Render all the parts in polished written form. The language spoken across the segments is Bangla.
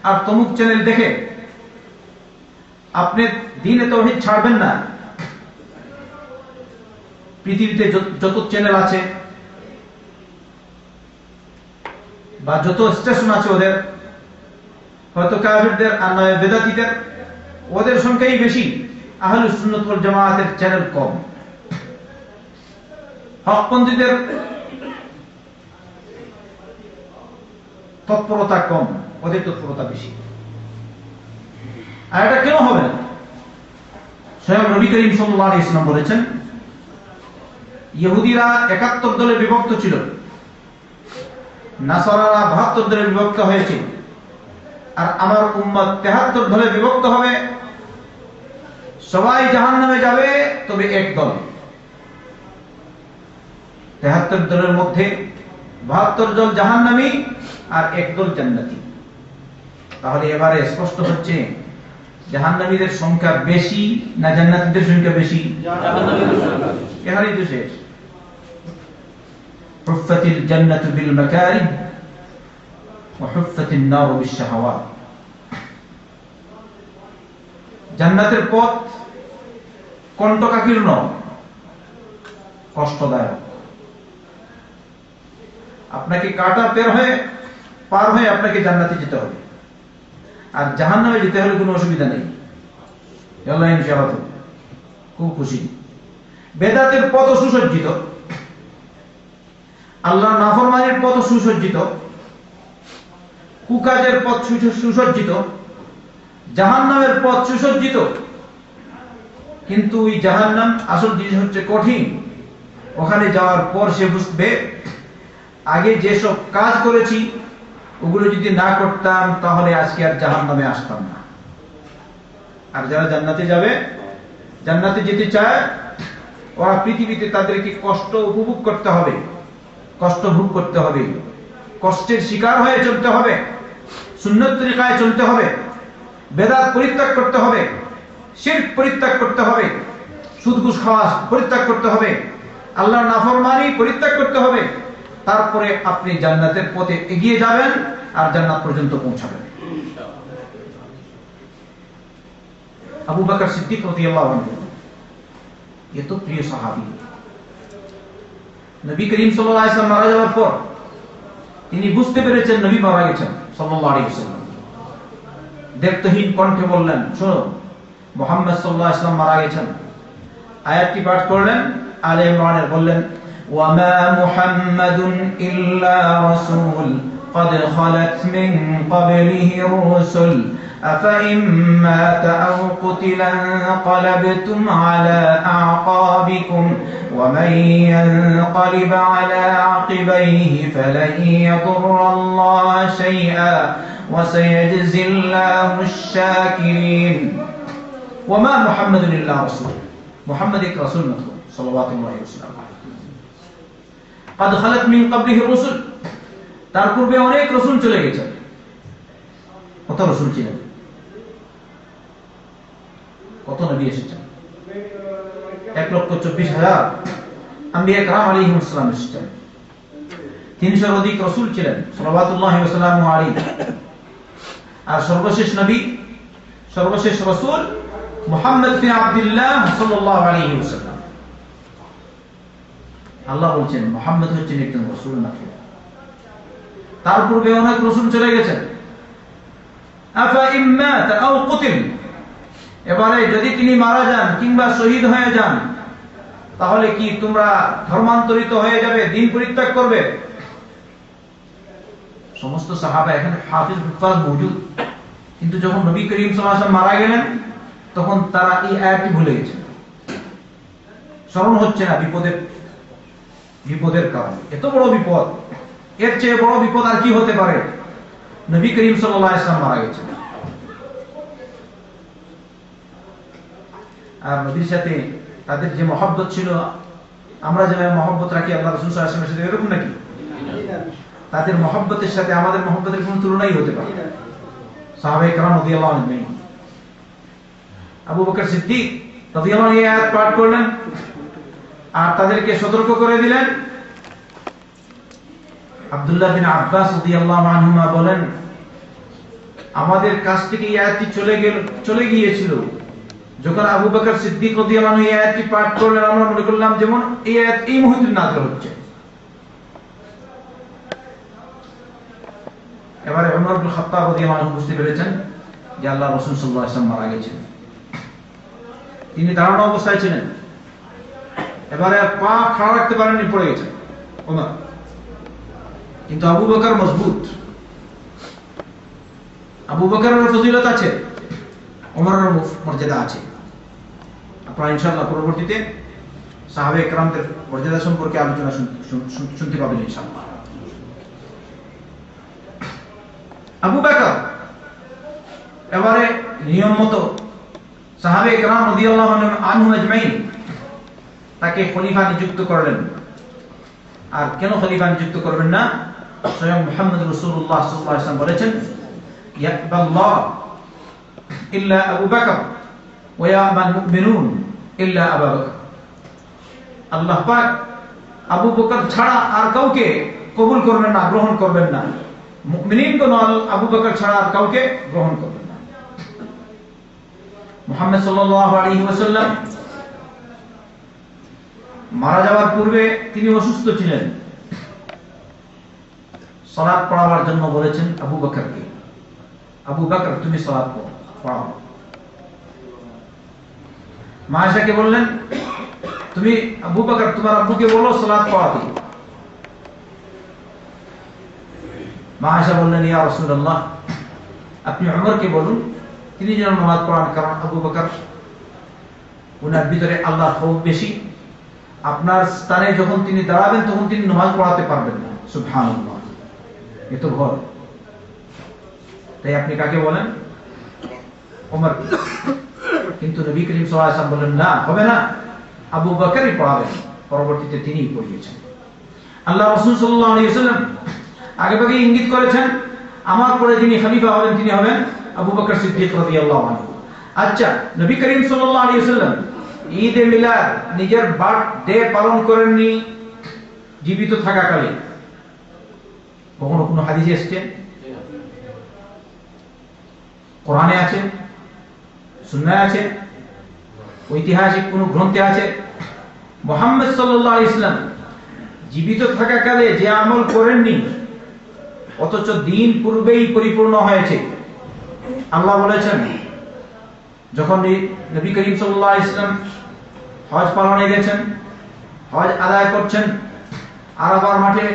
আর তমুক চ্যানেল দেখে আপনি দ্বীনে তাওহীদ ছাড়বেন না। পৃথিবীতে যত চ্যানেল আছে বা যত স্টেশন আছে ওদের, হয়তো কাফিরদের আর নয় বেদাতীদের, ওদের সংখ্যাই বেশি, আহলুস সুন্নাত ওয়াল জামায়াতের চ্যানেল কম। হকপন্থীদের তৎপরতা কম, ওদের তৎপরতা বেশি। আর এটা কেন হবে না? স্বয়ং নবী করিম সাল্লাল্লাহু আলাইহি ওয়াসাল্লাম বলেছেন, ইহুদিরা ৭১ দলে বিভক্ত ছিল, নাসারারা ৭২ দলে বিভক্ত হয়েছে, আর আমার উম্মত ৭৩ দলে বিভক্ত হবে। সবাই জাহান্নামে যাবে, তবে এক দল, ৭৩ দলের মধ্যে ৭২ দল জাহান্নামী আর এক দল জান্নাতি। তাহলে এবারে স্পষ্ট হচ্ছে জাহান্নামীদের সংখ্যা বেশি না জান্নাতীদের সংখ্যা বেশি? জাহান্নামীদের সংখ্যা বেশি। এখানেই তো শেষ। হুফফাতিল জান্নাতু বিল মাকারিহ ওয়া হুফফাতিন নারু বিশ শাহাওয়াত। জান্নাতের পথ কণ্টকাকীর্ণ, কষ্টদায়ক। আপনাকে কাটা পার হয়ে আপনাকে জান্নাতে যেতে হবে, আর জাহান্নামে যেতে হলে কোনো অসুবিধা নেই, আল্লাহ ইনশাআল্লাহ খুব খুশি। বেদাতের পথ সুসজ্জিত, আল্লাহ নাফরমানির পথ সুসজ্জিত, কুকাজের পথ সুসজ্জিত, জাহান্নামের পথ সুসজ্জিত। কিন্তু ওই জাহান্নাম আসল জিনিস হচ্ছে কঠিন। ওখানে যাওয়ার পর সে বুঝবে আগে যেসব কাজ করেছি ওগুলো যদি না করতাম তাহলে আজকে আর জাহান্নামে আসতাম না। আর যারা জান্নাতে যাবে, জান্নাতে যেতে চায়, ওরা পৃথিবীতে তাদেরকে কষ্ট উপভোগ করতে হবে, কষ্ট ভোগ করতে হবে, কষ্টের শিকার হয়ে চলতে হবে, সুন্নত তরিকায় চলতে হবে, বেদাত পরিত্যাগ করতে হবে, শিরক পরিত্যাগ করতে হবে, সুদ ঘুষ খাওয়া পরিত্যাগ করতে হবে, আল্লাহর নাফরমানি পরিত্যাগ করতে হবে। তারপরে আপনি জান্নাতের পথে এগিয়ে যাবেন আর জান্নাত পর্যন্ত পৌঁছাবেন। আবু বকর সিদ্দিক রাদিয়াল্লাহু আনহু এত প্রিয় সাহাবী। নবী করিম সাল্লাল্লাহু আলাইহি ওয়াসাল্লাম মারা যাওয়ার পর তিনি বুঝতে পেরেছেন নবী মারা গেছেন সাল্লাল্লাহু আলাইহি ওয়াসাল্লাম। দেবতহীন কণ্ঠে বললেন, শোনো, মুহাম্মদ সাল্লাল্লাহু আলাইহি ওয়াসাল্লাম মারা গেছেন। আয়াতটি পাঠ করলেন, আলে ইমরানের, বললেন, ওয়ামা মুহাম্মাদুন ইল্লা রাসূল قد خلت من قبله الرسل أفإن مات أو قتل انقلبتم على أعقابكم ومن ينقلب على عقبيه فلن يضر الله شيئا وسيجزي الله الشاكرين وما محمد إلا رسول محمد एक रसूल मतलब सल्लल्लाहु अलैहि वसल्लम قد خلت من قبله الرسل তার পূর্বে অনেক রাসূল চলে গেছেন। কত রাসূল ছিলেন? কত নবী এসেছেন? 1,24,000 আম্বিয়া کرام আলাইহিস সালাম এসেছেন। 300 অধিক রাসূল ছিলেন সাল্লাল্লাহু আলাইহি ওয়াসাল্লাম আলাইহি। আর সর্বশেষ নবী, সর্বশেষ রাসূল মুহাম্মদ বিন আব্দুল্লাহ সাল্লাল্লাহু আলাইহি ওয়াসাল্লাম। আল্লাহ বলেন মুহাম্মদ হচ্ছেন একজন রাসূল মাত্র। তার পূর্বে অনেক রাসূল চলে গেছেন। আফা ইম্মাত আও কুতিল, এবারে যদি তিনি মারা যান কিংবা শহীদ হয়ে যান তাহলে কি তোমরা ধর্মান্তরিত হয়ে যাবে, দ্বীন পরিত্যাগ করবে? সমস্ত সাহাবা এখানে হাফিজ হুফাজ মওজুদ, কিন্তু যখন নবী করিম সাল্লাল্লাহু আলাইহি ওয়াসাল্লাম মারা গেলেন তখন তারা এই আয়াতটি ভুলে গেছেন, স্মরণ হচ্ছে না বিপদের কারণে। এত বড় বিপদ, এর চেয়ে বড় বিপদ আর কি হতে পারে? নবী করিম সাল্লাল্লাহু আলাইহি ওয়াসাল্লাম মারা গেছেন। আর নবীর সাথে তাদের যে মহব্বত ছিল, আমরা যেভাবে মহব্বত রাখি আল্লাহ রাসূল সাল্লাল্লাহু আলাইহি ওয়াসাল্লামের সাথে, এরকম নাকি? তাদের মহব্বতের সাথে আমাদের মহব্বতের কোনো তুলনাই হতে পারে না। সাহাবায়ে কেরাম রাদিয়াল্লাহু আনহুম, আবু বকর সিদ্দিক রাদিয়াল্লাহু আনহু এই আয়াত পাঠ করলেন আর তাদেরকে সতর্ক করে দিলেন। আব্দুল্লাহ বিন আব্বাস রাদিয়াল্লাহু আনহুমা বলেন, আমাদের কাছ থেকে এই আয়াতটি চলে গিয়েছিল। যখন আবু বকর সিদ্দিক রাদিয়াল্লাহু আনহু এই আয়াতটি পাঠ করলেন, আমরা মনে করলাম যেমন এই আয়াত এই মুহূর্তে নাযিল হচ্ছে। এবারে ওমর ইবনে খাত্তাব রাদিয়াল্লাহু আনহু বুঝতে পেরেছেন যে আল্লাহর রাসূল সাল্লাল্লাহু আলাইহি ওয়াসাল্লাম মারা গেছেন। তিনি দাঁড়ানো অবস্থায় ছিলেন, এবারে পা খাড়া রাখতে পারেননি, পড়ে গেছেন ওমর। কিন্তু আবু বকর মজবুত, আবু বকরের ফজিলত আছে, ওমরের মর্যাদা আছে। আপনারা ইনশাআল্লাহ পরবর্তীতে সাহাবে একরামদের মর্যাদা সম্পর্কে আলোচনা শুনতে পাবেন ইনশাআল্লাহ। আবু বকর এবারে নিয়ম মতো সাহাবে একরাম রাদিয়াল্লাহু আনহুম আজমাইন তাকে খলিফা নিযুক্ত করলেন। আর কেন খলিফা নিযুক্ত করবেন না? স্বয়ং মুহাম্মদ রাসূলুল্লাহ সাল্লাল্লাহু আলাইহি ওয়াসাল্লাম বলেছেন, ইয়াকবাল্লাহ ইল্লা আবু বকর ওয়া ইয়াবাল মুমিনুন ইল্লা আবু বকর। আল্লাহ পাক আবু বকর ছাড়া আর কাউকে কবুল করবেন না, গ্রহণ করবেন না। মুমিনিনগণ আবু বকর ছাড়া আর কাউকে গ্রহণ করবেন না। মুহাম্মদ সাল্লাল্লাহু আলাইহি ওয়াসাল্লাম মারা যাওয়ার পূর্বে তিনি অসুস্থ ছিলেন। সালাত পড়াবার জন্য বলেছেন আবু বকরকে, আবু বকর তুমি সালাত পড়াও। মা আয়েশাকে বললেন, তুমি আবু বকর তোমার আব্বুকে বলো সালাত পড়াতে। মা আয়েশা বললেন, ইয়া রাসূলুল্লাহ আপনি ওমরকে বলুন তিনি যেন নামাজ পড়ান, কারণ আবু বকর ওনার ভিতরে আল্লাহর খৌফ বেশি। আপনার স্থানে যখন তিনি দাঁড়াবেন তখন তিনি নামাজ পড়াতে পারবেন না। সুবহানাল্লাহ, এত ভয়। তাই আপনি কাকে বলেন? ওমর। কিন্তু নবী করিম সাল্লাল্লাহু আলাইহি ওয়াসাল্লাম বলেন, না, হবে না, আবু বকরই পড়াবেন। পরবর্তীতে তিনিই পড়িয়েছেন। আল্লাহ রাসূল সাল্লাল্লাহু আলাইহি ওয়াসাল্লাম আগেভাগে ইঙ্গিত করেছেন আমার পরে যিনি খলিফা হবেন তিনি হবেন আবু বকর সিদ্দিক রাদিয়াল্লাহু আনহু। আচ্ছা, নবী করিম সাল্লাল্লাহু আলাইহি ওয়াসাল্লাম ঈদে মিলাদ নিজের বার্থডে পালন করেননি জীবিত থাকাকালে? কখনো কোনো হাদিসে এসেছে? কোরআনে আছে, সুন্নাহে আছে, ঐতিহাসিক কোন গ্রন্থে আছে? মুহাম্মদ সাল্লাল্লাহু আলাইহি ওয়াসাল্লাম জীবিত থাকাকালে যে আমল করেননি, অথচ দিন পূর্বেই পরিপূর্ণ হয়েছে। আল্লাহ বলেছেন, যখন নবী করিম সাল্লাল্লাহু আলাইহি ওয়াসাল্লাম হজ পালনে গেছেন, হজ আদায় করছেন, আরাফার মাঠে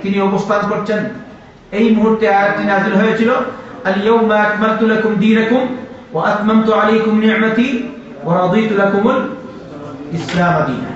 তিনি অবস্থান করছেন, এই মুহূর্তে আয়াতটি নাযিল হয়েছিল, আল-ইয়াওমা আকমালতু লাকুম দীনাকুম ওয়া আতমামতু আলাইকুম নি'মাতি ওয়া রাদিতু লাকুমুল ইসলাম দীনা।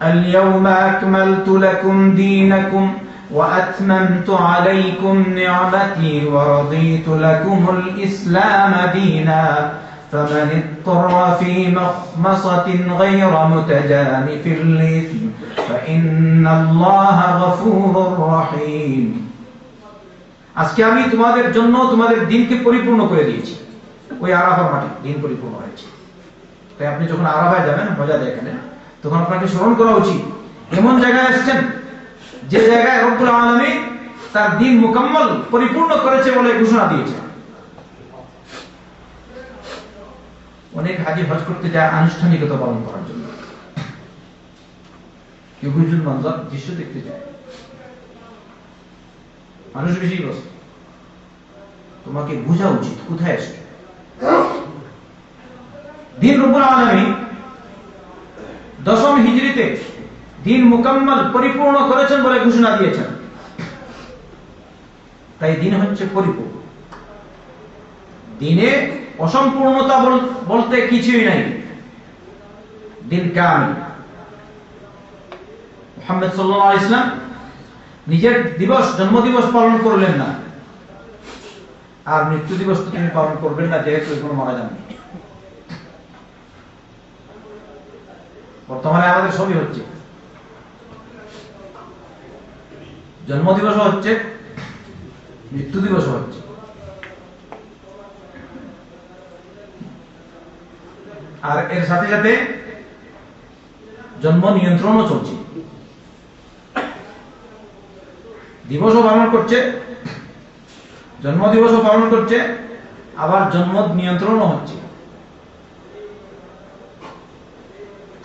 আল-ইয়াওমা আকমালতু লাকুম দীনাকুম ওয়া আতমামতু আলাইকুম নি'মাতি ওয়া রাদিতু লাকুমুল ইসলাম দীনা। فمن اضطر في مخمصة غير متجانف لإثم فإن الله غفور رحيم। আজকে আমি তোমাদের জন্য তোমাদের দিনকে পরিপূর্ণ করে দিয়েছি। ওই আরাফার মাঠে দিন পরিপূর্ণ হয়েছে। তাই আপনি যখন আরাফায় যাবেন, হজ আদায় করেন, তখন আপনাকে স্মরণ করা উচিত এমন জায়গায় আসছেন যে জায়গায় রব্বুল আলামিন তার দিন মুকাম্মল পরিপূর্ণ করেছে বলে ঘোষণা দিয়েছে। অনেক হাজি হজ করতে যায় আনুষ্ঠানিকতা পালন করার জন্য, কেউ হুজুর মঞ্জর দৃশ্য দেখতে যায়। মানুষ বেশি ব্যস্ত। তোমাকে বোঝা উচিত কোথায় আসছে। দিন রব্বুল আলামিন 10ম হিজরিতে দিন মুকাম্মল পরিপূর্ণ করেছেন বলে ঘোষণা দিয়েছেন। তাই দিন হচ্ছে পরিপূর্ণ। দিনে অসম্পূর্ণতা বলতে কিছুই নাই। দিন কামিল। মুহাম্মদ সাল্লাল্লাহু আলাইহি ওয়াসাল্লাম নিজের দিবস, জন্মদিবস পালন করলেন না, আর মৃত্যু দিবস তো তিনি পালন করবেন না, যেহেতু এখনো মারা যাননি। বর্তমানে আমাদের সবই হচ্ছে, জন্মদিবস হচ্ছে, মৃত্যু দিবস হচ্ছে। আর এর সাথে সাথে জন্ম নিয়ন্ত্রণও চলছে। দিবসও পালন করছে, জন্মদিবসও পালন করছে, আবার জন্ম নিয়ন্ত্রণও হচ্ছে।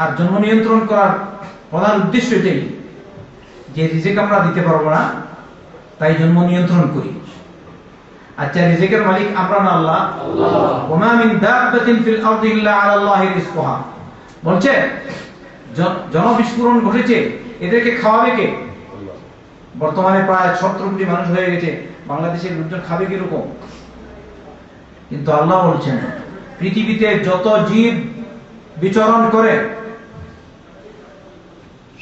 আর জন্ম নিয়ন্ত্রণ করার প্রধান উদ্দেশ্য এটাই যে রিজিক আমরা দিতে পারবো না, তাই জন্ম নিয়ন্ত্রণ করি। আচ্ছা, রিজিকের মালিক আমরা না আল্লাহ? ওমা মিন দাব্বাতিন ফিল আরদি ইল্লা আলা আল্লাহি রিজকুহা। বলছে জনবিস্ফোরণ ঘটেছে, এদেরকে খাওয়াবে কে? বর্তমানে প্রায় 70 কোটি মানুষ হয়ে গেছে, বাংলাদেশের লোকজন খাবে কিরকম? কিন্তু আল্লাহ বলছেন পৃথিবীতে যত জীব বিচরণ করে,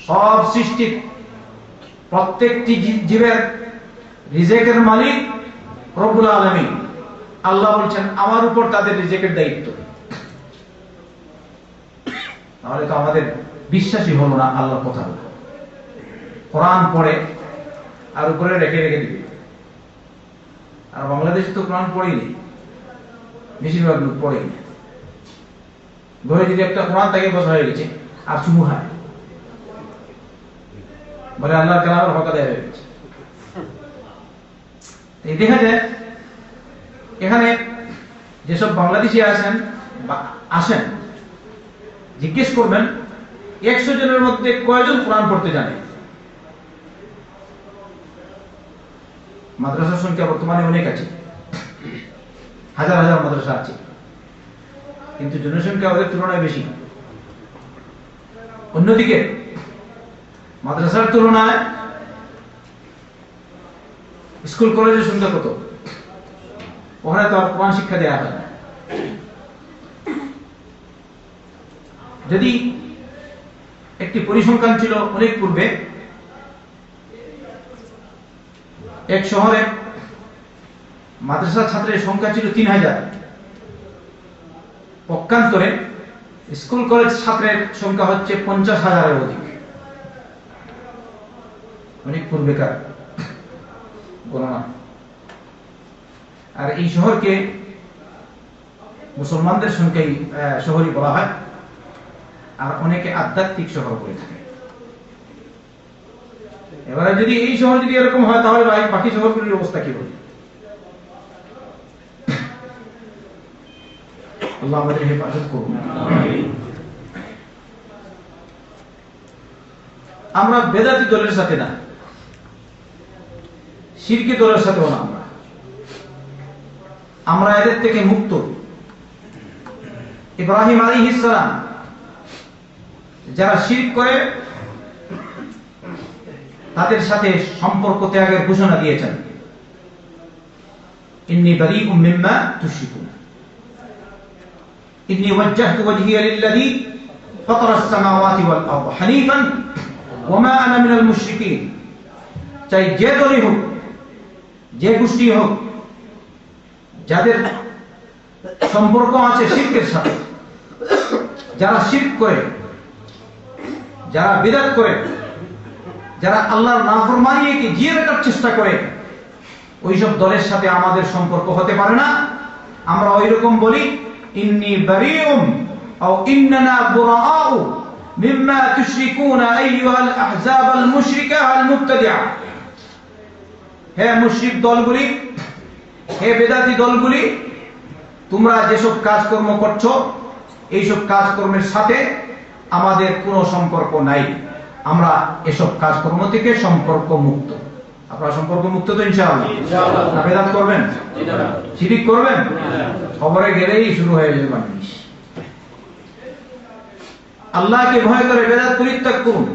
সব সৃষ্টি প্রত্যেকটি জীবের রিজিকের মালিক রব্বুল আলামিন। আল্লাহ বলছেন আমার উপর তাদের রিজিকের দায়িত্ব। তাহলে তো আমাদের বিশ্বাসই হলো না আল্লাহর কথা। কোরআন পড়ে আর উপরে রেখে রেখে দিবে। আর বাংলাদেশে তো কোরআন পড়েনি, বেশিরভাগ লোক পড়েনি। ঘরে যদি একটা কোরআন তাকে বসা হয়ে গেছে আর চুমু খায়, বলে আল্লাহর কালামের হক আদায় হয়ে গেছে। দেখা যায় এখানে যেসব বাংলাদেশি আসেন জিজ্ঞেস করবেন 100 জনের মধ্যে কয়জন কোরআন পড়তে জানে? মাদ্রাসার সংখ্যা বর্তমানে অনেক আছে, হাজার হাজার মাদ্রাসা আছে, কিন্তু জনসংখ্যা ওদের তুলনায় বেশি। অন্যদিকে মাদ্রাসার তুলনায় স্কুল কলেজের সংখ্যা কত? ওখানে তো আর কোরআন শিক্ষা দেওয়া হয় না। যদি একটি পরিসংখ্যান ছিল অনেক পূর্বে, এক শহরে মাদ্রাসা ছাত্রের সংখ্যা ছিল 3000, পক্ষান্তরে স্কুল কলেজ ছাত্রের সংখ্যা হচ্ছে 50,000-এর অধিক। অনেক পূর্বেকার গণনা। আর এই শহরকে মুসলমানদের সংখ্যাই শহরই বলা হয়, আর অনেকে আধ্যাত্মিক শহর বলে থাকে। এবারে যদি এই শহর যদি এরকম হয়, তাহলে বাকি শহরগুলির অবস্থা কি হবে? আল্লাহ আমাদের হেফাজত করুন। আমরা বেদাতি দলের সাথে না, শিরকি দলের সাথেও না, আমরা এদের থেকে মুক্ত। ইব্রাহিম আলাইহিস সালাম যারা শিরক করে তাদের সাথে সম্পর্ক ত্যাগের ঘোষণা দিয়েছেন, ইন্নী বারীউম মিম্মা তুশরিকুন, ইন্নী ওয়াজ্জাহতু ওয়াজহিয়া লিল্লাযী ফাতারাস সামাওয়াতি ওয়াল আরদ হানিফান ওয়া মা আনা মিনাল মুশরিকিন। চাই যে দলই হোক, যে গোষ্ঠী হোক, যাদের সম্পর্ক আছে শিরকের সাথে, যারা শিরক করে, যারা বিদআত করে, যারা আল্লাহর নাফরমানিকে জিয়ে রাখার চেষ্টা করে, ওইসব দলের সাথে আমাদের সম্পর্ক হতে পারে না। আমরা ওইরকম বলি, ইন্নী বারীউম আও ইন্নানা বুরাআউ মিম্মা তুশরিকুনা আইয়ুহাল আহজাবাল মুশরিকা আল মুবতাদিআ। হে মুশরিক দলগুলি, হে বেদাতি দলগুলি, তোমরা যেসব কাজকর্ম করছো, এইসব কাজকর্মের সাথে আমাদের কোনো সম্পর্ক নাই। আমরা এসব কাজকর্ম থেকে সম্পর্ক মুক্ত। আপনারা সম্পর্ক মুক্ত তো ইনশাআল্লাহ? বেদাত করবেন, শিরক করবেন, খবরে গেলেই শুরু হয়ে যাবে মানুষ। আল্লাহকে ভয় করে বেদাত পরিত্যাগ করুন,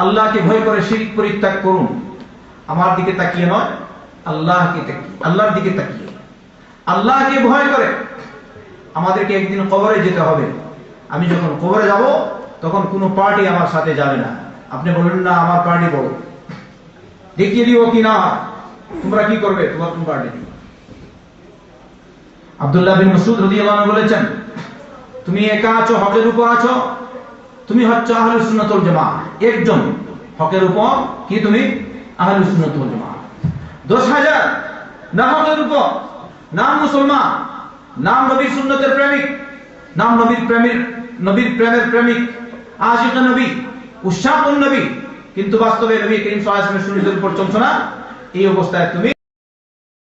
আল্লাহকে ভয় করে শিরক পরিত্যাগ করুন। আমার দিকে তাকিয়ে নয়, আল্লাহকে তাকিয়ে, আল্লাহর দিকে তাকিয়ে। আল্লাহকে ভয় করে আমাদেরকে একদিন কবরে যেতে হবে। আমি যখন কবরে যাব, তখন কোনো পার্টি আমার সাথে যাবে না। আপনি বলবেন না আমার পার্টি বড়, দেখিয়ে দিব কি না, তোমরা কি করবে, তোমার কোন পার্টি? আব্দুল্লাহ বিন মাসউদ রাদিয়াল্লাহু আনহু বলেছেন, তুমি একা আছো, হকের উপর আছো, তুমি হচ্ছ আহলুস সুন্নাত ওয়াল জামাআহ। একজন হকের উপর, কি তুমি? আহলুস সুন্নাত ওয়াল জামাআহ। 10,000 না হকের উপর, নাম মুসলমান, নাম নবীর সুন্নতের প্রেমিক, নাম নবীর প্রেমের প্রেমিক, আশিক নবী, উশাকুন নবী, কিন্তু বাস্তবে নবী করিম সাল্লাল্লাহু আলাইহি ওয়াসাল্লামের সুন্নতের উপর চলছো না। এই অবস্থায় তুমি